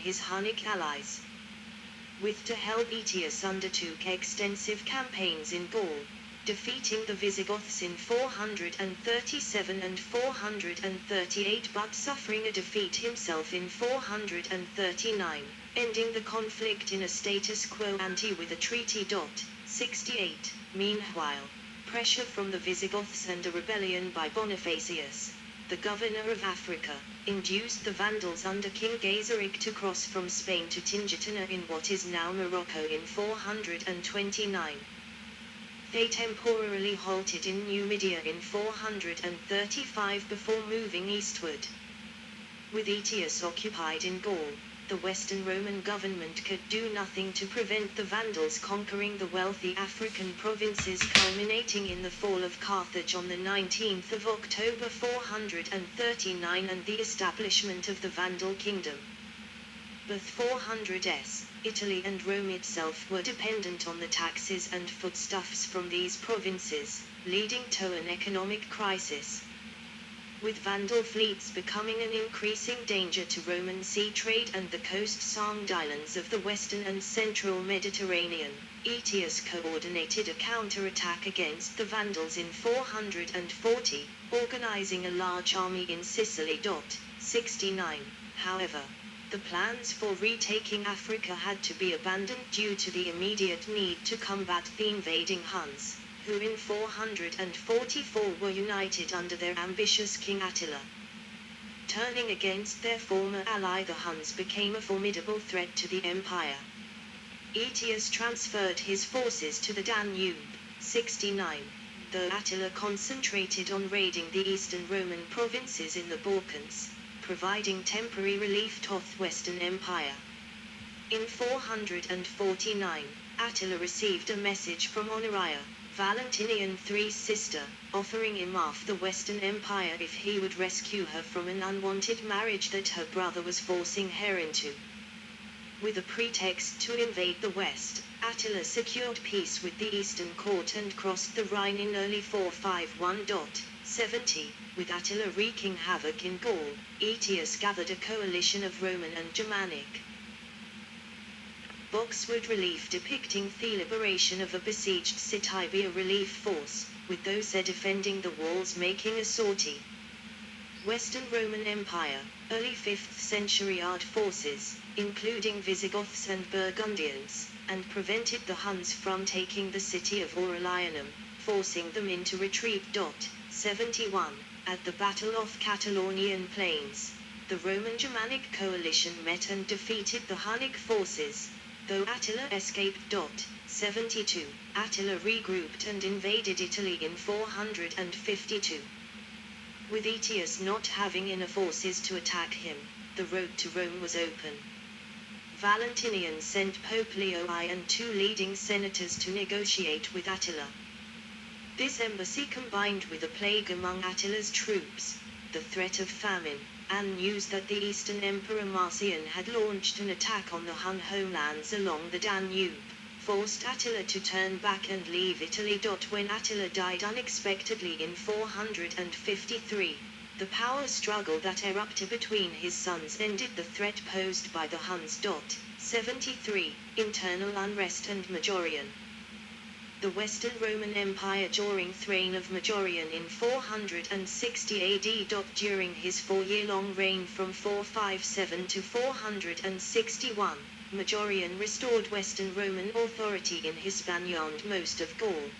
his Hunnic allies. With to help Aetius undertook extensive campaigns in Gaul, defeating the Visigoths in 437 and 438 but suffering a defeat himself in 439, ending the conflict in a status quo ante with a treaty. 68. Meanwhile, pressure from the Visigoths and a rebellion by Bonifacius, the governor of Africa, induced the Vandals under King Gaiseric to cross from Spain to Tingitana in what is now Morocco in 429. They temporarily halted in Numidia in 435 before moving eastward. With Aetius occupied in Gaul, the Western Roman government could do nothing to prevent the Vandals conquering the wealthy African provinces, culminating in the fall of Carthage on the 19th of October 439 and the establishment of the Vandal kingdom. Both 400s, Italy and Rome itself were dependent on the taxes and foodstuffs from these provinces, leading to an economic crisis. With Vandal fleets becoming an increasing danger to Roman sea trade and the coast-songed islands of the western and central Mediterranean, Aetius coordinated a counter-attack against the Vandals in 440, organizing a large army in Sicily. 69. However, the plans for retaking Africa had to be abandoned due to the immediate need to combat the invading Huns, who in 444 were united under their ambitious King Attila. Turning against their former ally the Huns became a formidable threat to the empire. Aetius transferred his forces to the Danube. 69. Though Attila concentrated on raiding the eastern Roman provinces in the Balkans, providing temporary relief to the Western Empire. In 449, Attila received a message from Honoria, Valentinian III's sister, offering him half the Western Empire if he would rescue her from an unwanted marriage that her brother was forcing her into. With a pretext to invade the West, Attila secured peace with the Eastern court and crossed the Rhine in early 451. 70. With Attila wreaking havoc in Gaul, Aetius gathered a coalition of Roman and Germanic Boxwood relief depicting the liberation of a besieged city by a relief force, with those defending the walls making a sortie. Western Roman Empire, early 5th century armed forces, including Visigoths and Burgundians, and prevented the Huns from taking the city of Aurelianum, forcing them into retreat. 71. At the Battle of Catalaunian Plains, the Roman-Germanic coalition met and defeated the Hunnic forces. Though Attila escaped. 72. Attila regrouped and invaded Italy in 452. With Aetius not having enough forces to attack him, the road to Rome was open. Valentinian sent Pope Leo I and 2 leading senators to negotiate with Attila. This embassy combined with a plague among Attila's troops, the threat of famine, and news that the Eastern Emperor Marcian had launched an attack on the Hun homelands along the Danube, forced Attila to turn back and leave Italy. When Attila died unexpectedly in 453, the power struggle that erupted between his sons ended the threat posed by the Huns. 73. Internal unrest and Majorian. The Western Roman Empire during the reign of Majorian in 460 AD. During his 4-year-long reign from 457 to 461, Majorian restored Western Roman authority in Hispania and most of Gaul.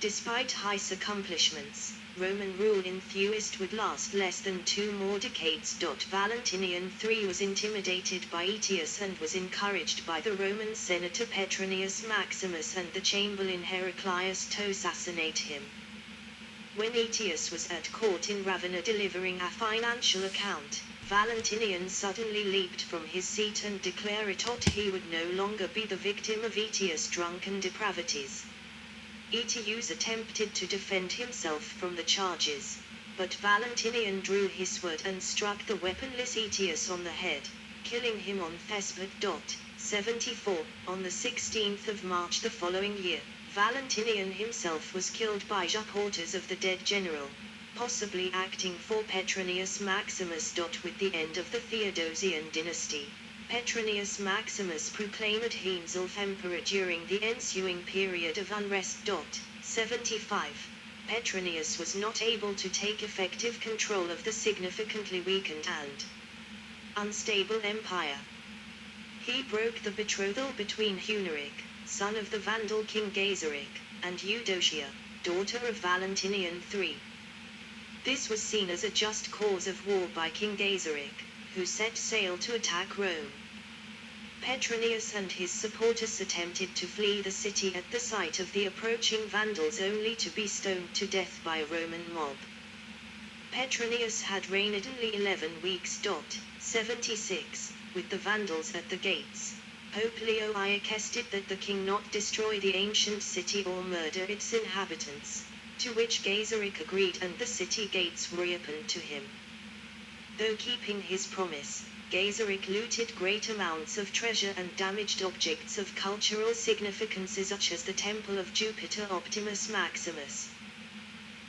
Despite his accomplishments, Roman rule in the East would last less than 2 more decades. Valentinian III was intimidated by Aetius and was encouraged by the Roman senator Petronius Maximus and the chamberlain Heraclius to assassinate him. When Aetius was at court in Ravenna delivering a financial account, Valentinian suddenly leaped from his seat and declared he would no longer be the victim of Aetius' drunken depravities. Aetius attempted to defend himself from the charges, but Valentinian drew his sword and struck the weaponless Aetius on the head, killing him on Thespot. 74. On the 16th of March the following year, Valentinian himself was killed by supporters of the dead general, possibly acting for Petronius Maximus. With the end of the Theodosian dynasty, Petronius Maximus proclaimed himself emperor during the ensuing period of unrest. 75. Petronius was not able to take effective control of the significantly weakened and unstable empire. He broke the betrothal between Huneric, son of the Vandal king Gaiseric, and Eudocia, daughter of Valentinian III. This was seen as a just cause of war by King Gaiseric, who set sail to attack Rome. Petronius and his supporters attempted to flee the city at the sight of the approaching Vandals, only to be stoned to death by a Roman mob. Petronius had reigned only 11 weeks. 76. With the Vandals at the gates, Pope Leo I requested that the king not destroy the ancient city or murder its inhabitants, to which Gaiseric agreed, and the city gates were opened to him. Though keeping his promise, Gaiseric looted great amounts of treasure and damaged objects of cultural significance such as the temple of Jupiter Optimus Maximus.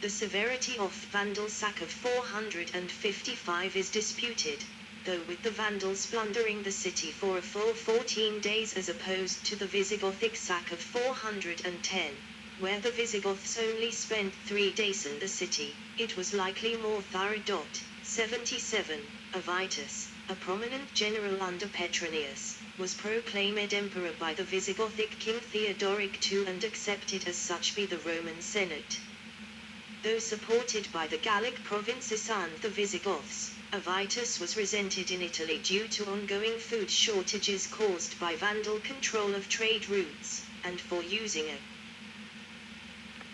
The severity of Vandal sack of 455 is disputed, though with the Vandals plundering the city for a full 14 days as opposed to the Visigothic sack of 410, where the Visigoths only spent 3 days in the city, it was likely more thorough. 77. Avitus, a prominent general under Petronius, was proclaimed emperor by the Visigothic king Theodoric II and accepted as such by the Roman Senate. Though supported by the Gallic provinces and the Visigoths, Avitus was resented in Italy due to ongoing food shortages caused by Vandal control of trade routes, and for using a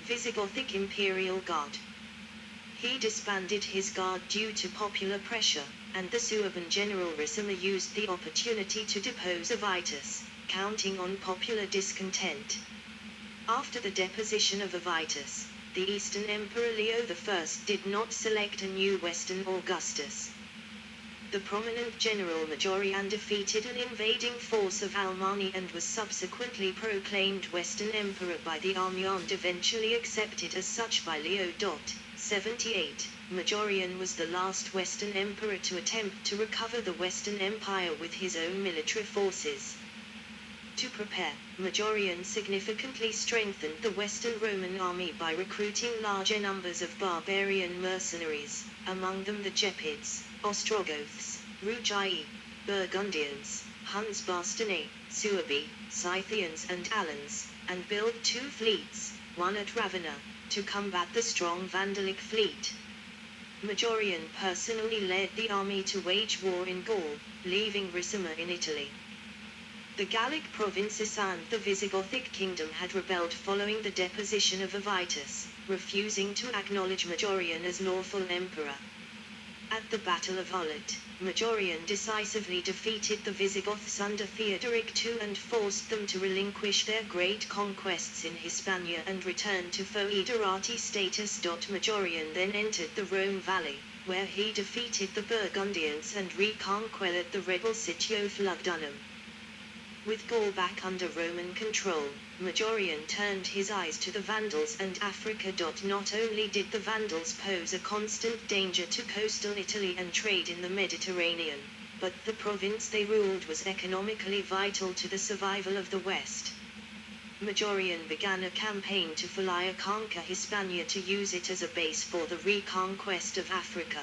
Visigothic imperial guard. He disbanded his guard due to popular pressure, and the Sueban general Ricimer used the opportunity to depose Avitus, counting on popular discontent. After the deposition of Avitus, the Eastern Emperor Leo I did not select a new Western Augustus. The prominent general Majorian defeated an invading force of Alemanni and was subsequently proclaimed Western Emperor by the army and eventually accepted as such by Leo. 78. Majorian was the last Western emperor to attempt to recover the Western Empire with his own military forces. To prepare, Majorian significantly strengthened the Western Roman army by recruiting larger numbers of barbarian mercenaries, among them the Gepids, Ostrogoths, Rugii, Burgundians, Huns Bastarnae, Suebi, Scythians and Alans, and built 2 fleets, one at Ravenna, to combat the strong Vandalic fleet. Majorian personally led the army to wage war in Gaul, leaving Ricimer in Italy. The Gallic provinces and the Visigothic kingdom had rebelled following the deposition of Avitus, refusing to acknowledge Majorian as lawful emperor. At the Battle of Olot, Majorian decisively defeated the Visigoths under Theodoric II and forced them to relinquish their great conquests in Hispania and return to foederati status. Majorian then entered the Rhone Valley, where he defeated the Burgundians and reconquered the rebel city of Lugdunum. With Gaul back under Roman control, Majorian turned his eyes to the Vandals and Africa. Not only did the Vandals pose a constant danger to coastal Italy and trade in the Mediterranean, but the province they ruled was economically vital to the survival of the West. Majorian began a campaign to fly conquer Hispania to use it as a base for the reconquest of Africa.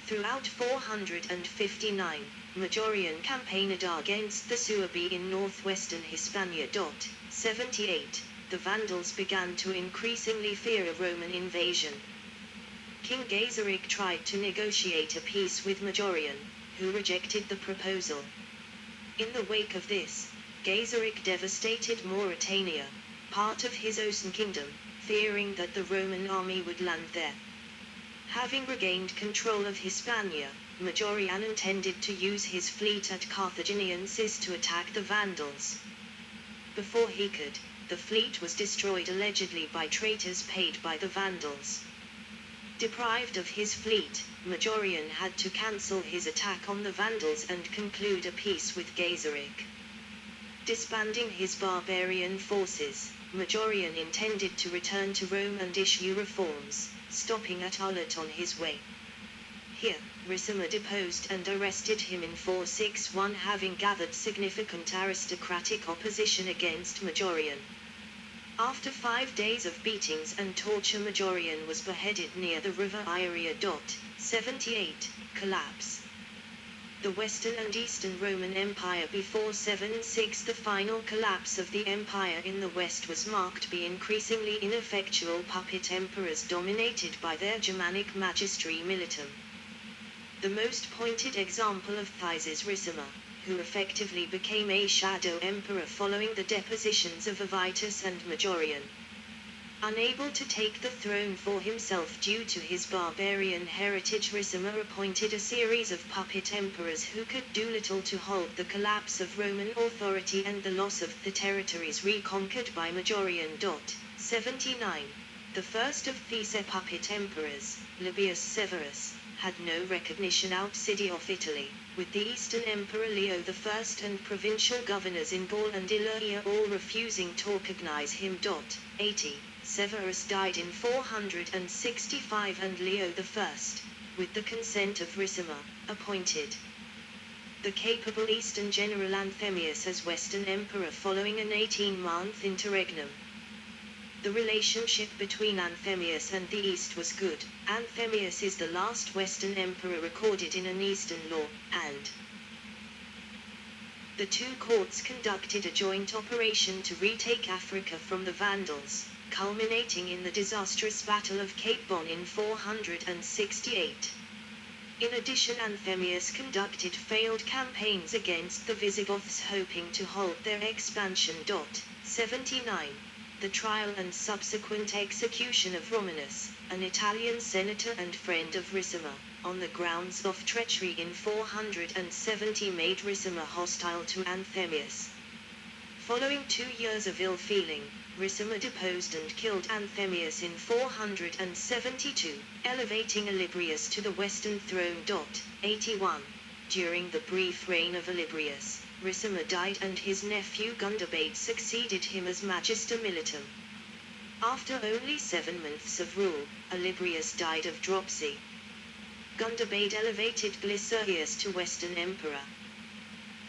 Throughout 459, Majorian campaigned against the Suebi in northwestern Hispania. 78. The Vandals began to increasingly fear a Roman invasion. King Gaiseric tried to negotiate a peace with Majorian, who rejected the proposal. In the wake of this, Gaiseric devastated Mauritania, part of his Ocean kingdom, fearing that the Roman army would land there. Having regained control of Hispania, Majorian intended to use his fleet at Carthaginiensis to attack the Vandals. Before he could, the fleet was destroyed allegedly by traitors paid by the Vandals. Deprived of his fleet, Majorian had to cancel his attack on the Vandals and conclude a peace with Gaiseric. Disbanding his barbarian forces, Majorian intended to return to Rome and issue reforms, stopping at Olot on his way. Here, Ricimer deposed and arrested him in 461, having gathered significant aristocratic opposition against Majorian. After 5 days of beatings and torture, Majorian was beheaded near the river Iria. 78. Collapse. The Western and Eastern Roman Empire before 706. The final collapse of the empire in the West was marked by increasingly ineffectual puppet emperors dominated by their Germanic magistri militum. The most pointed example of these is Ricimer, who effectively became a shadow emperor following the depositions of Avitus and Majorian. Unable to take the throne for himself due to his barbarian heritage, Ricimer appointed a series of puppet emperors who could do little to halt the collapse of Roman authority and the loss of the territories reconquered by Majorian. 79. The first of these puppet emperors, Libius Severus, had no recognition outside of Italy, with the Eastern Emperor Leo I and provincial governors in Gaul and Illyria all refusing to recognize him. 80. Severus died in 465 and Leo I, with the consent of Ricimer, appointed the capable Eastern general Anthemius as Western Emperor following an 18-month interregnum. The relationship between Anthemius and the East was good. Anthemius is the last Western emperor recorded in an Eastern law, and the two courts conducted a joint operation to retake Africa from the Vandals, culminating in the disastrous Battle of Cape Bon in 468. In addition, Anthemius conducted failed campaigns against the Visigoths, hoping to halt their expansion. 79. The trial and subsequent execution of Romanus, an Italian senator and friend of Ricimer, on the grounds of treachery in 470 made Ricimer hostile to Anthemius. Following 2 years of ill feeling, Ricimer deposed and killed Anthemius in 472, elevating Olybrius to the Western throne. 81. During the brief reign of Olybrius, Ricimer died and his nephew Gundobad succeeded him as Magister Militum. After only 7 months of rule, Olybrius died of dropsy. Gundobad elevated Glycerius to Western Emperor.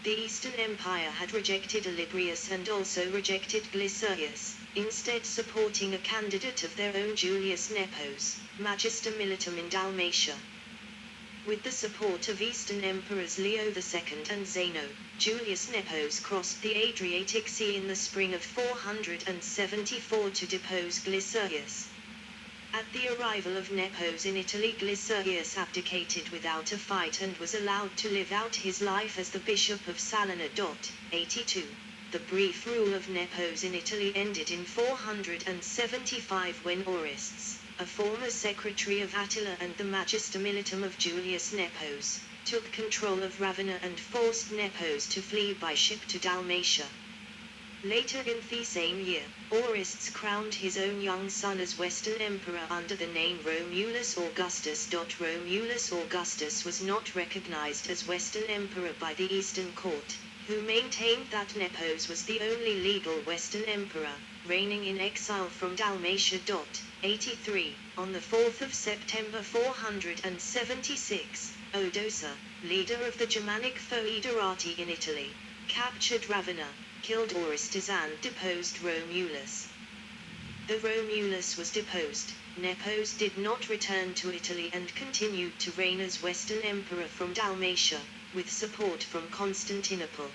The Eastern Empire had rejected Olybrius and also rejected Glycerius, instead supporting a candidate of their own, Julius Nepos, Magister Militum in Dalmatia. With the support of Eastern Emperors Leo II and Zeno, Julius Nepos crossed the Adriatic Sea in the spring of 474 to depose Glycerius. At the arrival of Nepos in Italy, Glycerius abdicated without a fight and was allowed to live out his life as the Bishop of Salona. 82. The brief rule of Nepos in Italy ended in 475 when Orestes, a former secretary of Attila and the Magister Militum of Julius Nepos, took control of Ravenna and forced Nepos to flee by ship to Dalmatia. Later in the same year, Orestes crowned his own young son as Western Emperor under the name Romulus Augustus. Romulus Augustus was not recognized as Western Emperor by the Eastern Court, who maintained that Nepos was the only legal Western Emperor, reigning in exile from Dalmatia. 83. On the 4th of September 476, Odoacer, leader of the Germanic foederati in Italy, captured Ravenna, killed Orestes and deposed Romulus. Though Romulus was deposed, Nepos did not return to Italy and continued to reign as Western Emperor from Dalmatia, with support from Constantinople.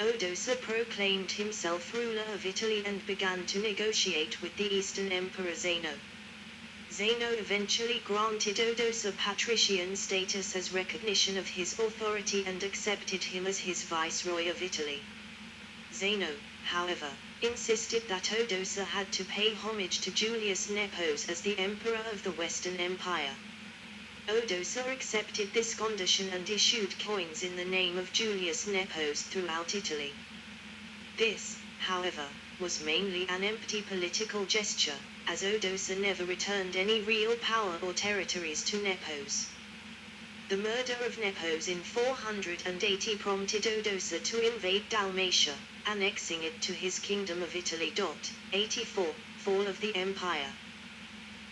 Odoacer proclaimed himself ruler of Italy and began to negotiate with the Eastern Emperor Zeno. Zeno eventually granted Odoacer patrician status as recognition of his authority and accepted him as his viceroy of Italy. Zeno, however, insisted that Odoacer had to pay homage to Julius Nepos as the emperor of the Western Empire. Odoacer accepted this condition and issued coins in the name of Julius Nepos throughout Italy. This, however, was mainly an empty political gesture, as Odoacer never returned any real power or territories to Nepos. The murder of Nepos in 480 prompted Odoacer to invade Dalmatia, annexing it to his kingdom of Italy. 84. Fall of the Empire.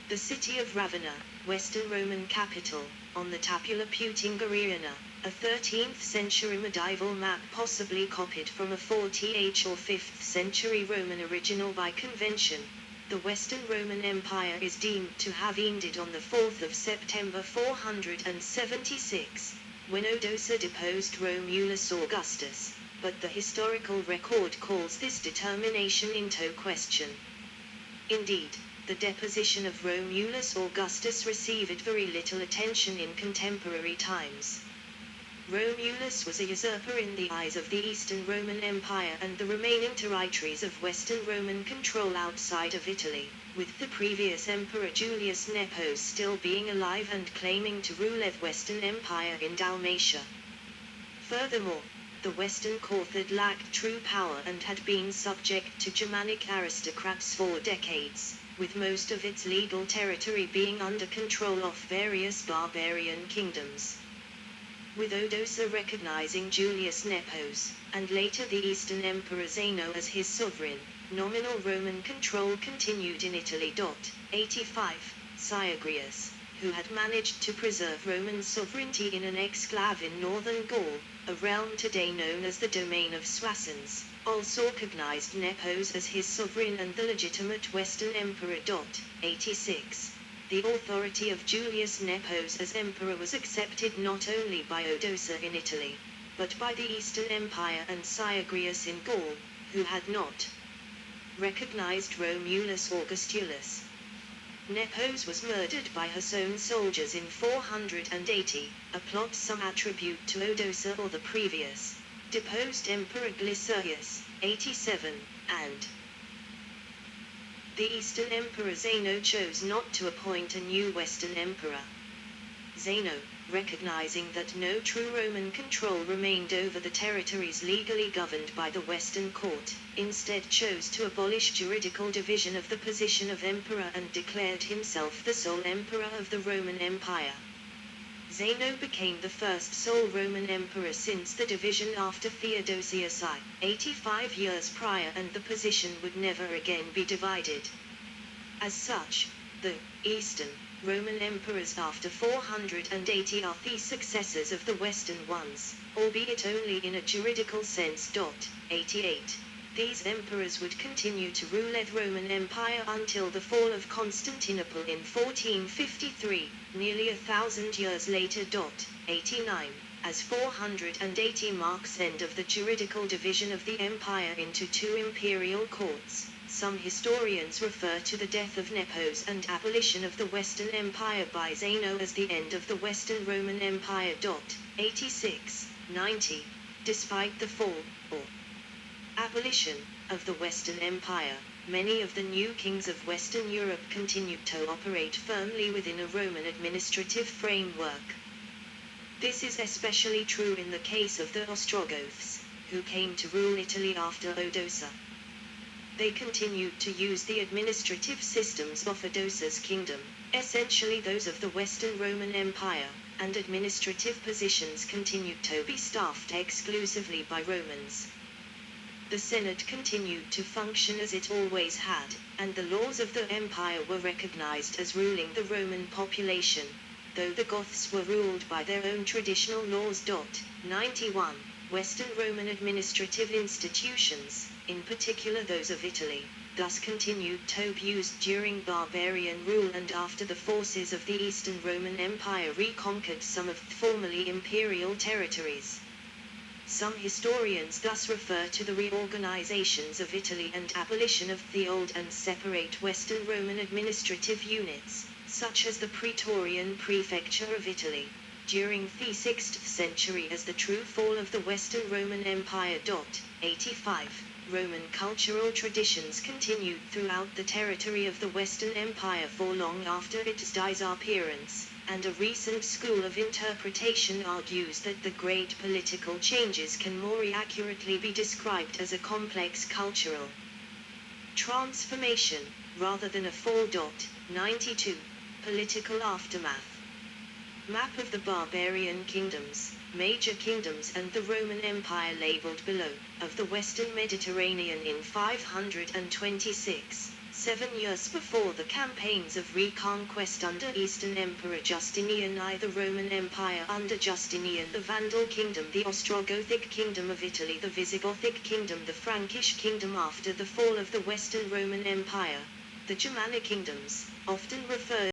The city of Ravenna, Western Roman capital, on the Tabula Peutingeriana, a 13th century medieval map possibly copied from a 4th or 5th century Roman original by convention. The Western Roman Empire is deemed to have ended on the 4th of September 476, when Odoacer deposed Romulus Augustus, but the historical record calls this determination into question. Indeed, the deposition of Romulus Augustus received very little attention in contemporary times. Romulus was a usurper in the eyes of the Eastern Roman Empire and the remaining territories of Western Roman control outside of Italy, with the previous emperor Julius Nepos still being alive and claiming to rule the Western Empire in Dalmatia. Furthermore, the Western court had lacked true power and had been subject to Germanic aristocrats for decades, with most of its legal territory being under control of various barbarian kingdoms. With Odoacer recognizing Julius Nepos, and later the Eastern Emperor Zeno as his sovereign, nominal Roman control continued in Italy. 85. Syagrius, who had managed to preserve Roman sovereignty in an exclave in northern Gaul, a realm today known as the domain of Soissons, also recognized Nepos as his sovereign and the legitimate Western Emperor. 86. The authority of Julius Nepos as emperor was accepted not only by Odoacer in Italy, but by the Eastern Empire and Syagrius in Gaul, who had not recognized Romulus Augustulus. Nepos was murdered by his own soldiers in 480, a plot some attribute to Odoacer or the previous deposed Emperor Glycerius, 87, and the Eastern Emperor Zeno chose not to appoint a new Western Emperor. Zeno, recognizing that no true Roman control remained over the territories legally governed by the Western court, instead chose to abolish juridical division of the position of emperor and declared himself the sole emperor of the Roman Empire. Zeno became the first sole Roman emperor since the division after Theodosius I, 85 years prior, and the position would never again be divided. As such, the Eastern Roman emperors after 480 are the successors of the Western ones, albeit only in a juridical sense. 88. These emperors would continue to rule the Roman Empire until the fall of Constantinople in 1453, nearly 1,000 years later. 89. As 480 marks end of the juridical division of the empire into two imperial courts, some historians refer to the death of Nepos and abolition of the Western Empire by Zeno as the end of the Western Roman Empire. 86. 90. Despite the fall, or abolition, of the Western Empire, many of the new kings of Western Europe continued to operate firmly within a Roman administrative framework. This is especially true in the case of the Ostrogoths, who came to rule Italy after Odoacer. They continued to use the administrative systems of Odoacer's kingdom, essentially those of the Western Roman Empire, and administrative positions continued to be staffed exclusively by Romans. The Senate continued to function as it always had, and the laws of the empire were recognized as ruling the Roman population, though the Goths were ruled by their own traditional laws. 91. Western Roman administrative institutions, in particular those of Italy, thus continued to be used during barbarian rule and after the forces of the Eastern Roman Empire reconquered some of the formerly imperial territories. Some historians thus refer to the reorganizations of Italy and abolition of the old and separate Western Roman administrative units, such as the Praetorian Prefecture of Italy, during the 6th century as the true fall of the Western Roman Empire. 85. Roman cultural traditions continued throughout the territory of the Western Empire for long after its disappearance, and a recent school of interpretation argues that the great political changes can more accurately be described as a complex cultural transformation, rather than a fall. 92. Political aftermath. Map of the barbarian kingdoms, major kingdoms and the Roman Empire labeled below, of the Western Mediterranean in 526, 7 years before the campaigns of reconquest under Eastern Emperor Justinian, I the Roman Empire under Justinian, the Vandal Kingdom, the Ostrogothic Kingdom of Italy, the Visigothic Kingdom, the Frankish Kingdom after the fall of the Western Roman Empire, the Germanic kingdoms, often referred